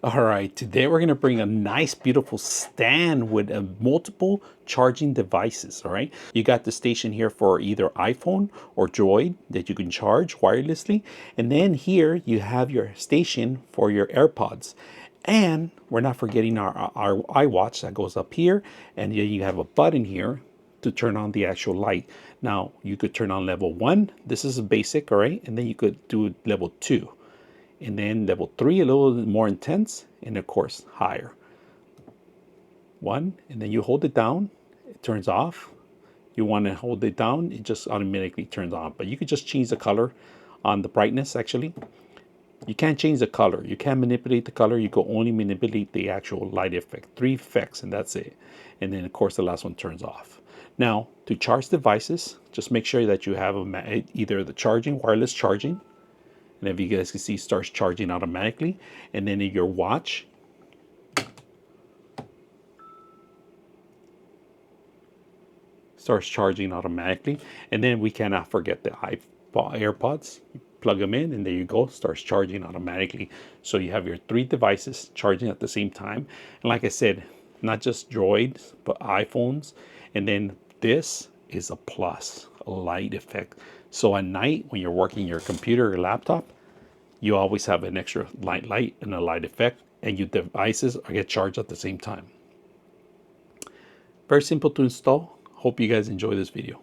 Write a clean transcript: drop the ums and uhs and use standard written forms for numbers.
All right, today we're going to bring a nice, beautiful stand with multiple charging devices. All right, you got the station here for either iPhone or Droid that you can charge wirelessly. And then here you have your station for your AirPods. And we're not forgetting our iWatch that goes up here. And then you have a button here to turn on the actual light. Now, you could turn on level 1. This is a basic, all right? And then you could do level 2. And then level 3 a little more intense, and of course higher. 1, and then you hold it down, it turns off. You want to hold it down, it just automatically turns on. But you could just change the color on the brightness. Actually, you can't change the color, you can't manipulate the color, you can only manipulate the actual light effect. 3 effects, and that's it. And then of course the last one turns off. Now, to charge devices, just make sure that you have either the charging, wireless charging, and if you guys can see, it starts charging automatically. And then in your watch, starts charging automatically. And then we cannot forget the AirPods. You plug them in, and there you go, starts charging automatically. So you have your 3 devices charging at the same time. And like I said, not just Droids, but iPhones. And then this is a plus, a light effect. So at night, when you're working your computer or laptop, you always have an extra light and a light effect, and your devices get charged at the same time. Very simple to install. Hope you guys enjoy this video.